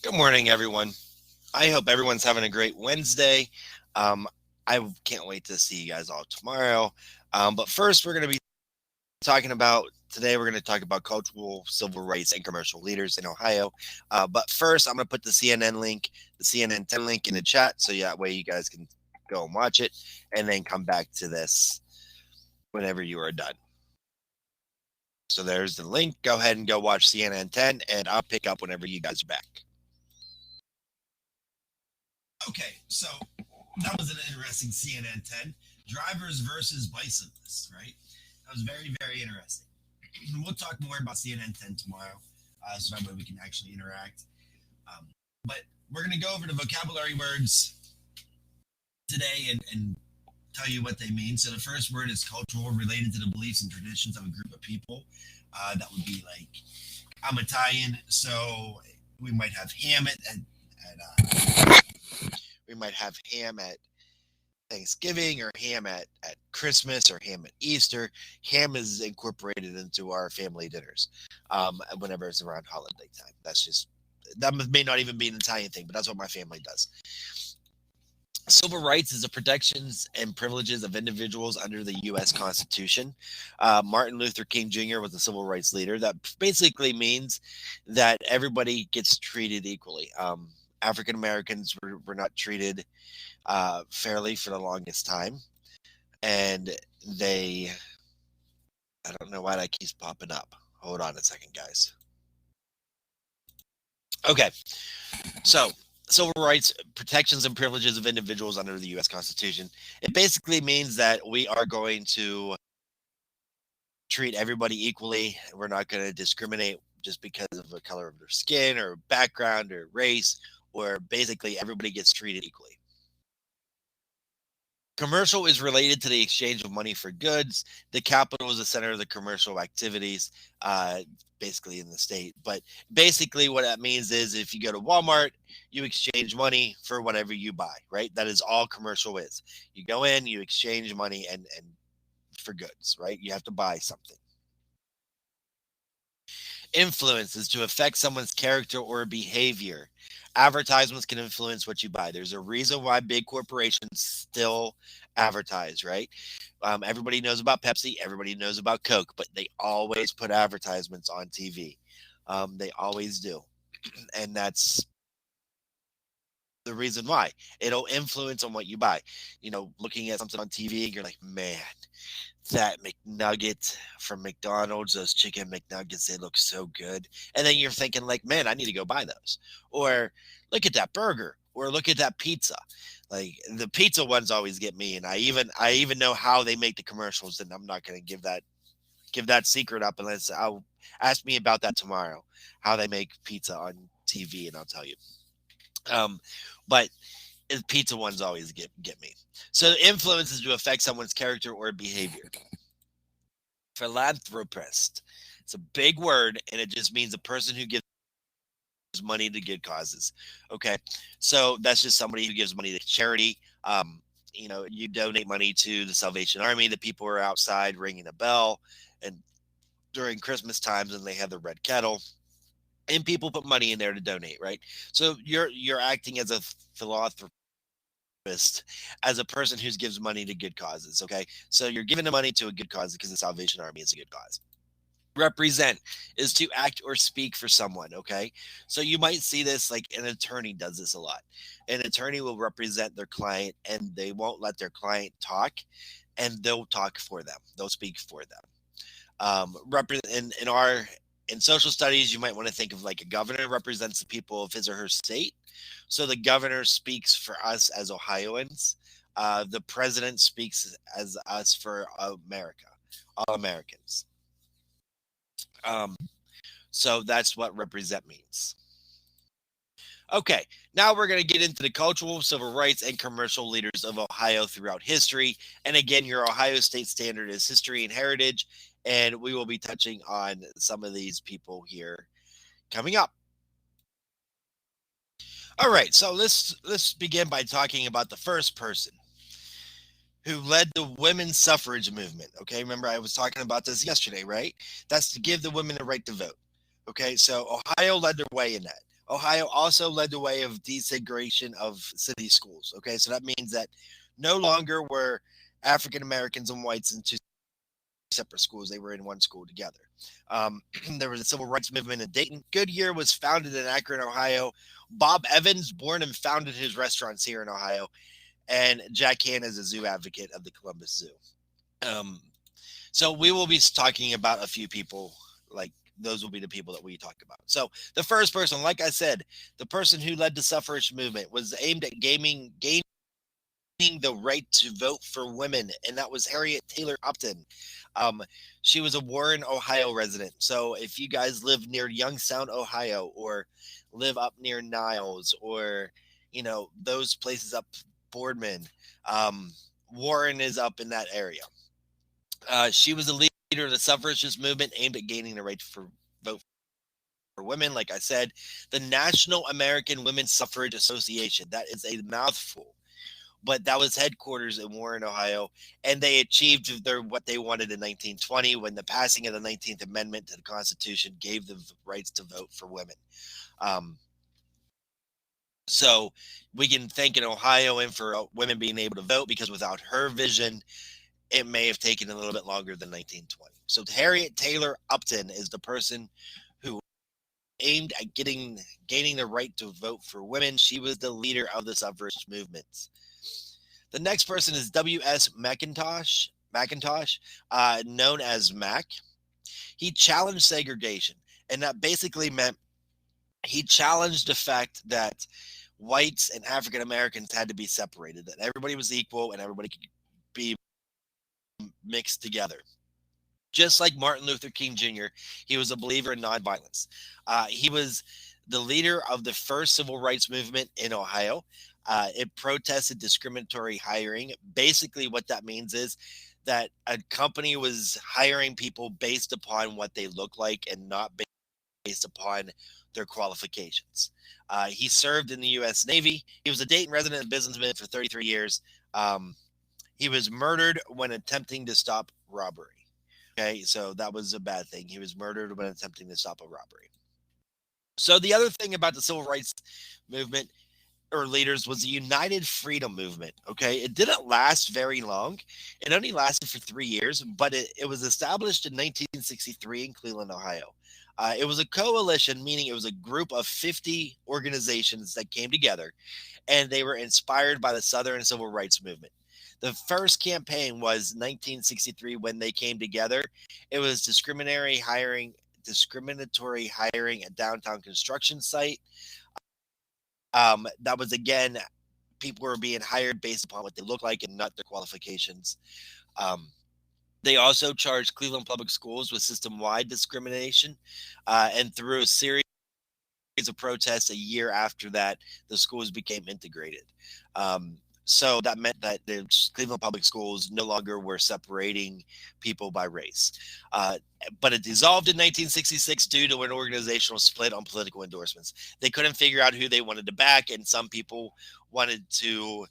Good morning, everyone. I hope everyone's having a great Wednesday. Um, I can't wait to see you guys all tomorrow. But first, we're going to be talking about today. We're going to talk about cultural, civil rights, and commercial leaders in Ohio. But first, I'm going to put the CNN link, the CNN 10 link in the chat, so that way you guys can go and watch it, and then come back to this whenever you are done. So there's the link. Go ahead and go watch CNN 10, and I'll pick up whenever you guys are back. Okay, so that was an interesting CNN 10. Drivers versus bicyclists, right? That was very, very interesting. We'll talk more about CNN 10 tomorrow, so that way we can actually interact. Um, but we're going to go over the vocabulary words today and tell you what they mean. So the first word is cultural, related to the beliefs and traditions of a group of people. That would be like, I'm Italian, so we might have ham we might have ham at Thanksgiving or ham at Christmas or ham at Easter. Ham is incorporated into our family dinners whenever it's around holiday time. That may not even be an Italian thing, but that's what my family does. Civil rights is the protections and privileges of individuals under the U.S. Constitution. Martin Luther King Jr. was a civil rights leader. That basically means that everybody gets treated equally. African Americans were not treated fairly for the longest time. And they, I don't know why that keeps popping up. Hold on a second, guys. Okay, so civil rights, protections, and privileges of individuals under the U.S. Constitution. It basically means that we are going to treat everybody equally. We're not going to discriminate just because of the color of their skin or background or race, or basically everybody gets treated equally. Commercial is related to the exchange of money for goods. The capital is the center of the commercial activities, basically in the state. But basically, what that means is if you go to Walmart, you exchange money for whatever you buy, right? That is all commercial is. You go in, you exchange money and for goods, right? You have to buy something. Influence is to affect someone's character or behavior. Advertisements can influence what you buy. There's a reason why big corporations still advertise, right? Everybody knows about Pepsi, everybody knows about Coke, but they always put advertisements on TV. They always do. And that's the reason why. It'll influence on what you buy. Looking at something on TV, you're like, man, that McNugget from McDonald's, those chicken McNuggets, they look so good. And then you're thinking like, man, I need to go buy those. Or look at that burger. Or look at that pizza. Like the pizza ones always get me. And I even know how they make the commercials, and I'm not gonna give that secret up unless I'll ask me about that tomorrow. How they make pizza on TV, and I'll tell you. Um, but pizza ones always get me. So influence is to affect someone's character or behavior. Philanthropist. It's a big word, and it just means a person who gives money to good causes. Okay, so that's just somebody who gives money to charity. You donate money to the Salvation Army. The people are outside ringing a bell, and during Christmas times, and they have the red kettle, and people put money in there to donate. Right. So you're acting as a philanthropist, as a person who gives money to good causes. Okay, so you're giving the money to a good cause because the Salvation Army is a good cause. Represent is to act or speak for someone. Okay, so you might see this like an attorney does this a lot. An attorney will represent their client, and they won't let their client talk, and they'll talk for them. They'll speak for them. In social studies, you might want to think of like a governor represents the people of his or her state. So the governor speaks for us as Ohioans. The president speaks as us for America, all Americans. Um, so that's what represent means. Okay, now we're going to get into the cultural, civil rights, and commercial leaders of Ohio throughout history. And again, your Ohio State standard is history and heritage, and we will be touching on some of these people here coming up. All right, so let's begin by talking about the first person who led the women's suffrage movement. Okay, remember I was talking about this yesterday, right? That's to give the women the right to vote. Okay, so Ohio led their way in that. Ohio also led the way of desegregation of city schools. Okay, so that means that no longer were African Americans and whites in two separate schools. They were in one school together. Um, there was a civil rights movement in Dayton. Goodyear was founded in Akron, Ohio. Bob Evans, born and founded his restaurants here in Ohio. And Jack Hanna is a zoo advocate of the Columbus Zoo. Um, so we will be talking about a few people like those will be the people that we talk about. So the first person, like I said, the person who led the suffrage movement was aimed at gaining the right to vote for women, and that was Harriet Taylor Upton. Um, she was a Warren, Ohio resident. So if you guys live near Youngstown, Ohio, or live up near Niles, or those places up Boardman, um, Warren is up in that area. She was a leader of the suffragist movement aimed at gaining the right for vote for women. Like I said, the National American Women's Suffrage Association. That is a mouthful, but that was headquarters in Warren, Ohio, and they achieved what they wanted in 1920 when the passing of the 19th Amendment to the Constitution gave them rights to vote for women. Um, so we can thank an Ohioan for women being able to vote because without her vision, it may have taken a little bit longer than 1920. So Harriet Taylor Upton is the person who aimed at gaining the right to vote for women. She was the leader of the suffrage movement. The next person is W.S. McIntosh, known as Mac. He challenged segregation, and that basically meant he challenged the fact that whites and African Americans had to be separated, that everybody was equal and everybody could be mixed together. Just like Martin Luther King Jr., he was a believer in nonviolence. He was the leader of the first civil rights movement in Ohio. It protested discriminatory hiring. Basically, what that means is that a company was hiring people based upon what they look like and not based upon their qualifications. He served in the U.S. Navy. He was a Dayton resident and businessman for 33 years. Um, he was murdered when attempting to stop robbery. Okay, so that was a bad thing. He was murdered when attempting to stop a robbery. So the other thing about the civil rights movement or leaders was the United Freedom Movement. Okay, it didn't last very long. It only lasted for 3 years, but it was established in 1963 in Cleveland, Ohio. It was a coalition, meaning it was a group of 50 organizations that came together, and they were inspired by the Southern Civil Rights Movement. The first campaign was 1963 when they came together. It was discriminatory hiring at downtown construction site. That was again, people were being hired based upon what they look like and not their qualifications. Um, they also charged Cleveland Public Schools with system-wide discrimination, and through a series of protests a year after that, the schools became integrated. So that meant that the Cleveland Public Schools no longer were separating people by race. Uh, but it dissolved in 1966 due to an organizational split on political endorsements. They couldn't figure out who they wanted to back, and some people wanted to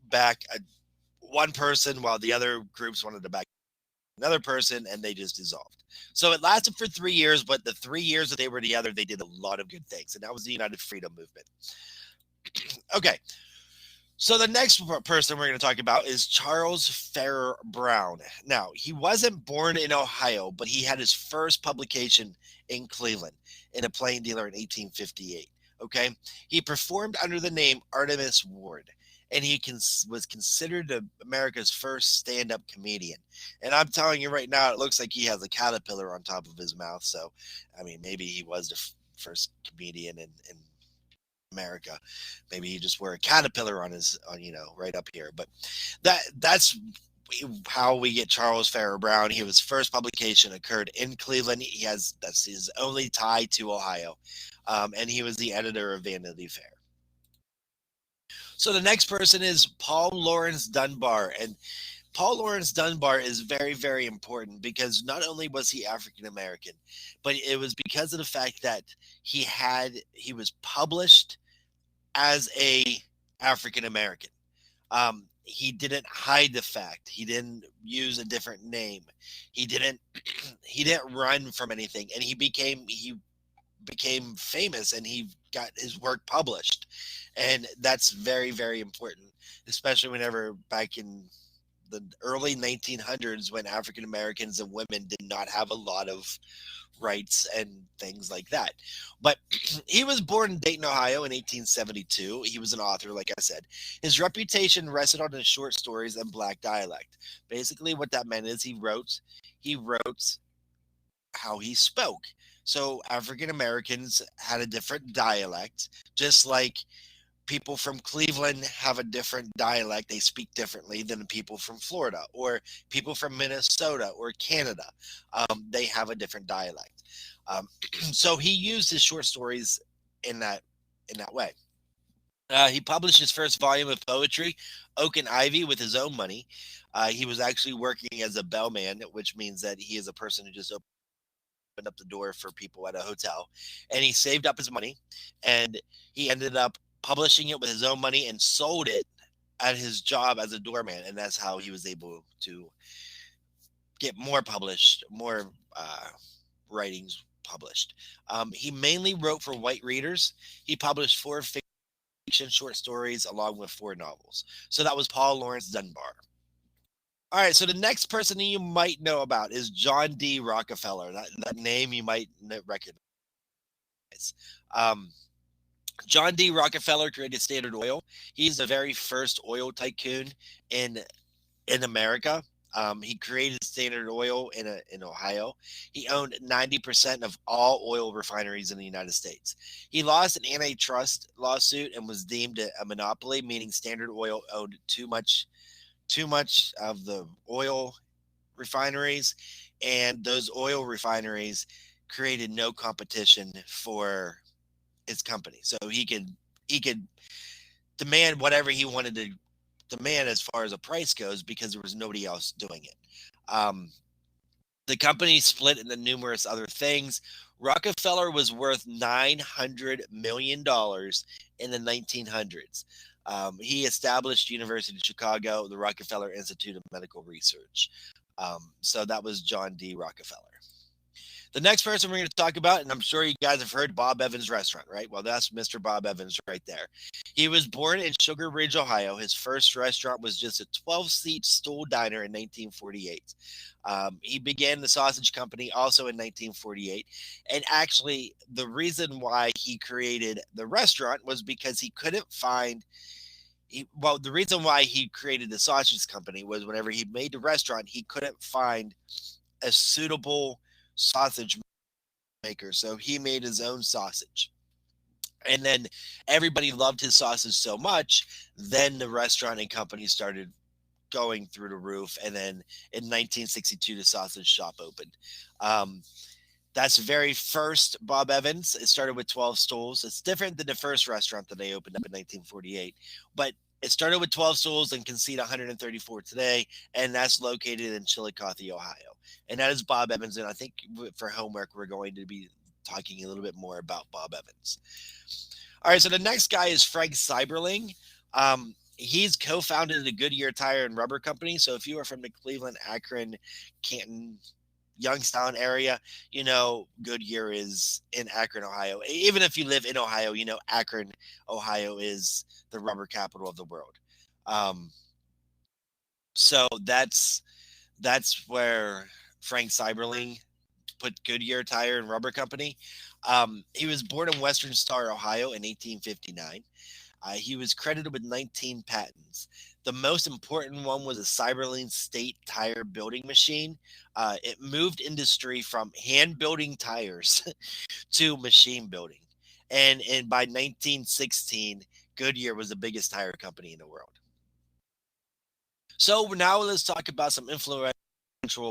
back one person while the other groups wanted to back another person, and they just dissolved. So it lasted for 3 years, but the 3 years that they were together, they did a lot of good things, and that was the United Freedom Movement. Okay, so the next person we're going to talk about is Charles Farrar Brown. Now, he wasn't born in Ohio, but he had his first publication in Cleveland in a plain dealer in 1858. Okay, he performed under the name Artemus Ward, and he was considered America's first stand-up comedian. And I'm telling you right now, it looks like he has a caterpillar on top of his mouth. So, I mean, maybe he was the first comedian in America. Maybe he just wear a caterpillar on his, right up here. But that's how we get Charles Farrar Brown. His first publication occurred in Cleveland. That's his only tie to Ohio, and he was the editor of Vanity Fair. So the next person is Paul Laurence Dunbar, and Paul Laurence Dunbar is very, very important because not only was he African American, but it was because of the fact that he was published as a African American. He didn't hide the fact. He didn't use a different name. He didn't he didn't run from anything, and he became famous and he got his work published. And that's very, very important, especially whenever back in the early 1900s when African Americans and women did not have a lot of rights and things like that. But he was born in Dayton, Ohio in 1872. He was an author, like I said. His reputation rested on his short stories and black dialect. Basically, what that meant is he wrote how he spoke. So African Americans had a different dialect, just like people from Cleveland have a different dialect. They speak differently than people from Florida or people from Minnesota or Canada. They have a different dialect. So he used his short stories in that way. He published his first volume of poetry, Oak and Ivy, with his own money. He was actually working as a bellman, which means that he is a person who just opened up the door for people at a hotel. And he saved up his money and he ended up publishing it with his own money and sold it at his job as a doorman. And that's how he was able to get more published, more writings published. He mainly wrote for white readers. He published 4 fiction short stories along with 4 novels. So that was Paul Laurence Dunbar. All right, so the next person that you might know about is John D. Rockefeller. That name you might recognize. Um, John D. Rockefeller created Standard Oil. He's the very first oil tycoon in in America. He created Standard Oil in Ohio. He owned 90% of all oil refineries in the United States. He lost an antitrust lawsuit and was deemed a monopoly, meaning Standard Oil owned too much of the oil refineries, and those oil refineries created no competition for his company. So he could demand whatever he wanted to demand as far as a price goes because there was nobody else doing it. Um, the company split into numerous other things. Rockefeller was worth $900 million in the 1900s. He established University of Chicago, the Rockefeller Institute of Medical Research. So that was John D. Rockefeller. The next person we're going to talk about, and I'm sure you guys have heard Bob Evans Restaurant, right? Well, that's Mr. Bob Evans right there. He was born in Sugar Ridge, Ohio. His first restaurant was just a 12-seat stool diner in 1948. He began the sausage company also in 1948. And actually, the reason why he created the restaurant was because he couldn't find. The reason why he created the sausage company was whenever he made the restaurant, he couldn't find a suitable sausage maker. So he made his own sausage. And then everybody loved his sausage so much, then the restaurant and company started going through the roof. And then in 1962, the sausage shop opened. Um, that's the very first Bob Evans. It started with 12 stools. It's different than the first restaurant that they opened up in 1948, but it started with 12 stools and can seat 134 today, and that's located in Chillicothe, Ohio. And that is Bob Evans. And I think for homework, we're going to be talking a little bit more about Bob Evans. All right, so the next guy is Frank Seiberling. He's co-founded the Goodyear Tire and Rubber Company. So if you are from the Cleveland, Akron, Canton, Youngstown area, Goodyear is in Akron, Ohio. Even if you live in Ohio, Akron, Ohio is the rubber capital of the world. So that's where Frank Seiberling put Goodyear Tire and Rubber Company. He was born in Western Star, Ohio in 1859. He was credited with 19 patents. The most important one was a Cyberlane State tire building machine. It moved industry from hand building tires to machine building. And by 1916, Goodyear was the biggest tire company in the world. So now let's talk about some influential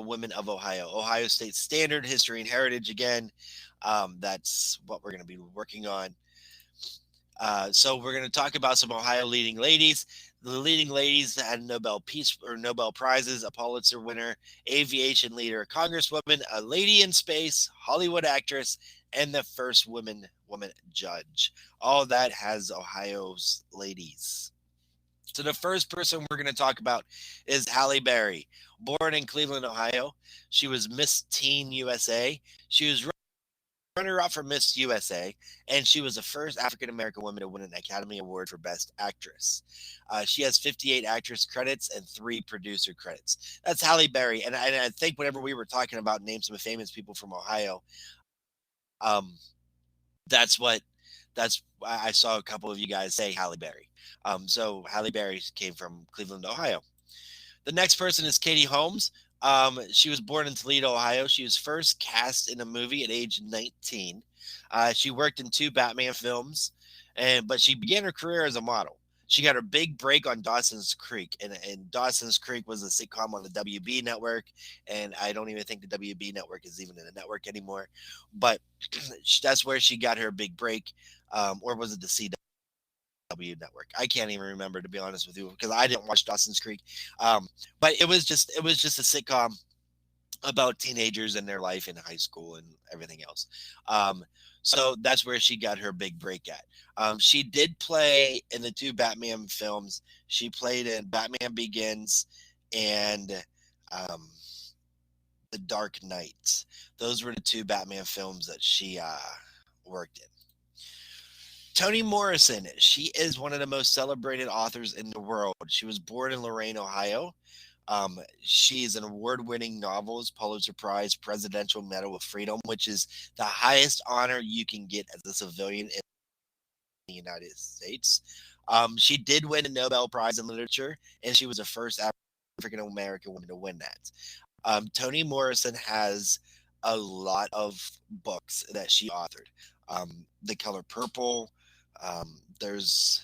women of Ohio. Ohio State Standard, History and Heritage again. That's what we're going to be working on. So we're going to talk about some Ohio leading ladies. The leading ladies that had Nobel Peace or Nobel Prizes, a Pulitzer winner, aviation leader, a congresswoman, a lady in space, Hollywood actress, and the first woman judge. All that has Ohio's ladies. So the first person we're going to talk about is Halle Berry. Born in Cleveland, Ohio, she was Miss Teen USA. She was runner-up for Miss USA, and she was the first African American woman to win an Academy Award for Best Actress. She has 58 actress credits and 3 producer credits. That's Halle Berry, and I think whenever we were talking about names of famous people from Ohio, um, that's what that's I saw a couple of you guys say Halle Berry. So Halle Berry came from Cleveland, Ohio. The next person is Katie Holmes. She was born in Toledo, Ohio. She was first cast in a movie at age 19. She worked in 2 Batman films, but she began her career as a model. She got her big break on Dawson's Creek, and Dawson's Creek was a sitcom on the WB network, and I don't even think the WB network is even in the network anymore. But that's where she got her big break, or was it the CW network? I can't even remember, to be honest with you, because I didn't watch Dawson's Creek. But it was just a sitcom about teenagers and their life in high school and everything else. Um, so that's where she got her big break at. She did play in the 2 Batman films. She played in Batman Begins and um, The Dark Knight. Those were the 2 Batman films that she worked in. Toni Morrison, she is one of the most celebrated authors in the world. She was born in Lorain, Ohio. She is an award-winning novelist, Pulitzer Prize, Presidential Medal of Freedom, which is the highest honor you can get as a civilian in the United States. She did win a Nobel Prize in Literature, and she was the first African American woman to win that. Toni Morrison has a lot of books that she authored. The Color Purple. There's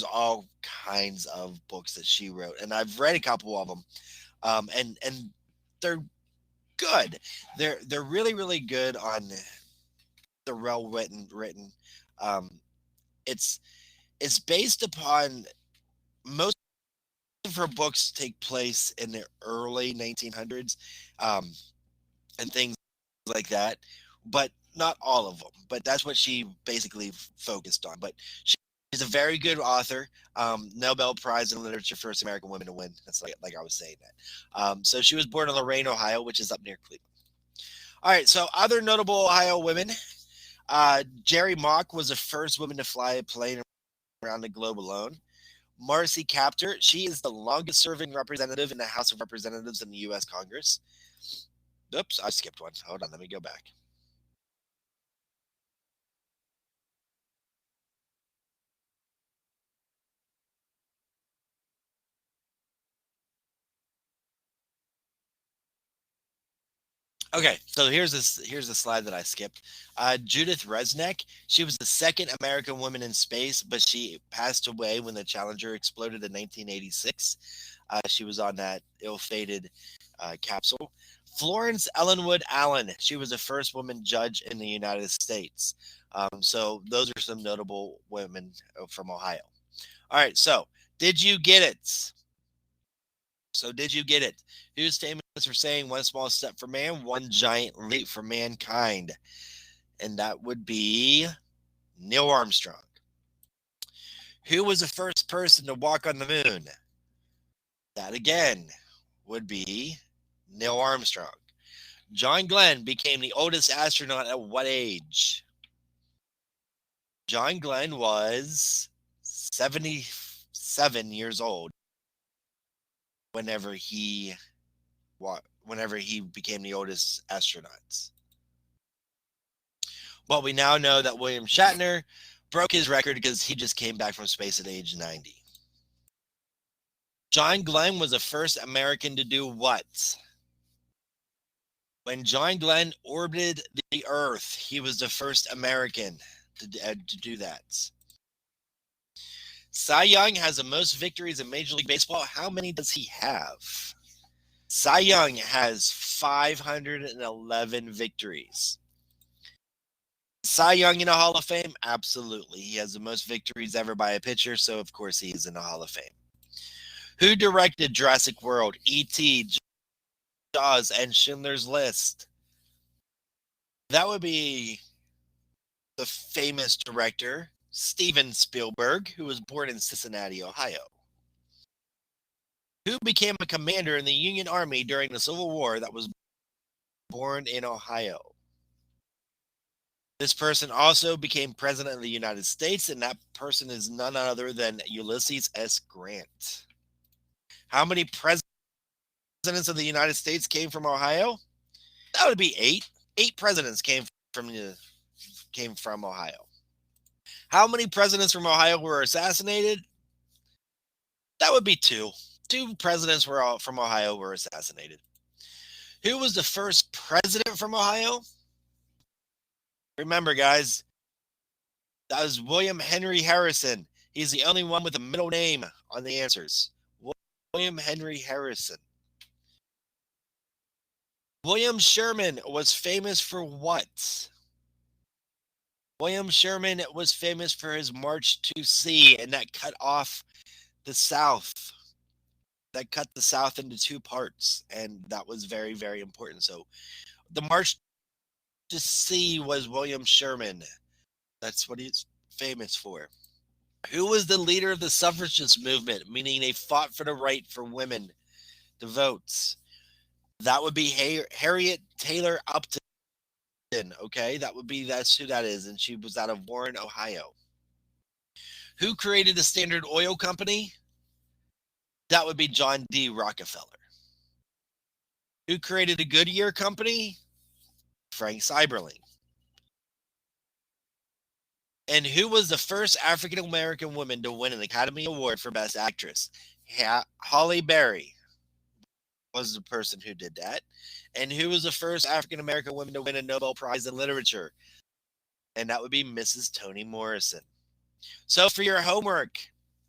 all kinds of books that she wrote, and I've read a couple of them, and they're good. They're really good on the well written. Um, it's it's based upon most of her books take place in the early 1900s, um, and things like that, but not all of them. But that's what she basically focused on. But she's a very good author. Nobel Prize in Literature, first American woman to win. That's like I was saying that. So she was born in Lorain, Ohio, which is up near Cleveland. All right. So other notable Ohio women. Jerry Mock was the first woman to fly a plane around the globe alone. Marcy Kaptur, she is the longest serving representative in the House of Representatives in the U.S. Congress. Oops, I skipped one. Hold on, let me go back. Okay, so here's the slide that I skipped. Judith Resnick, she was the second American woman in space, but she passed away when the Challenger exploded in 1986. She was on that ill-fated capsule. Florence Ellenwood Allen, she was the first woman judge in the United States. So those are some notable women from Ohio. All right, so did you get it? So did you get it? Who's famous for saying one small step for man, one giant leap for mankind? And that would be Neil Armstrong. Who was the first person to walk on the moon? That again would be Neil Armstrong. John Glenn became the oldest astronaut at what age? John Glenn was 77 years old whenever he whenever he became the oldest astronaut. Well, we now know that William Shatner broke his record because he just came back from space at age 90. John Glenn was the first American to do what? When John Glenn orbited the Earth, he was the first American to do that. Cy Young has the most victories in Major League Baseball. How many does he have? Cy Young has 511 victories. Cy Young in the Hall of Fame? Absolutely. He has the most victories ever by a pitcher, so of course he's in the Hall of Fame. Who directed Jurassic World, E.T., Jaws, and Schindler's List? That would be the famous director, Steven Spielberg, who was born in Cincinnati, Ohio. Who became a commander in the Union Army during the Civil War that was born in Ohio? This person also became president of the United States, and that person is none other than Ulysses S. Grant. How many presidents of the United States came from Ohio? That would be eight. Eight presidents came from Ohio. How many presidents from Ohio were assassinated? That would be two. Two presidents were all from Ohio were assassinated. Who was the first president from Ohio? Remember, guys, that was William Henry Harrison. He's the only one with a middle name on the answers. William Henry Harrison. William Sherman was famous for what? William Sherman was famous for his March to Sea, and that cut off the South. That cut the South into two parts, and that was very, very important. So the March to Sea was William Sherman. That's what he's famous for. Who was the leader of the suffragist movement, meaning they fought for the right for women to vote? That would be Harriet Taylor Upton. Okay, that's who that is, and she was out of Warren, Ohio. Who created the Standard Oil Company? That would be John D. Rockefeller. Who created the Goodyear Company? Frank Seiberling. And who was the first African American woman to win an Academy Award for Best Actress? Halle Berry was the person who did that. And who was the first African American woman to win a Nobel Prize in Literature? And that would be Mrs. Toni Morrison. So for your homework,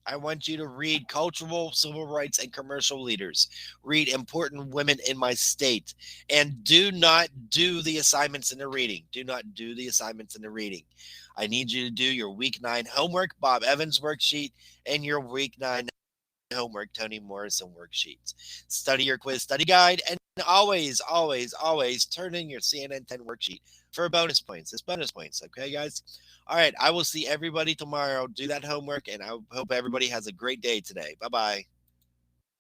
I want you to read Cultural, Civil Rights, and Commercial Leaders. Read Important Women in My State. And do not do the assignments in the reading. Do not do the assignments in the reading. I need you to do your Week 9 homework, Bob Evans worksheet, and your Week 9 homework, Toni Morrison worksheets. Study your quiz study guide, and always, always, always turn in your CNN 10 worksheet for bonus points. It's bonus points, okay, guys? All right, I will see everybody tomorrow. Do that homework, and I hope everybody has a great day today. Bye-bye.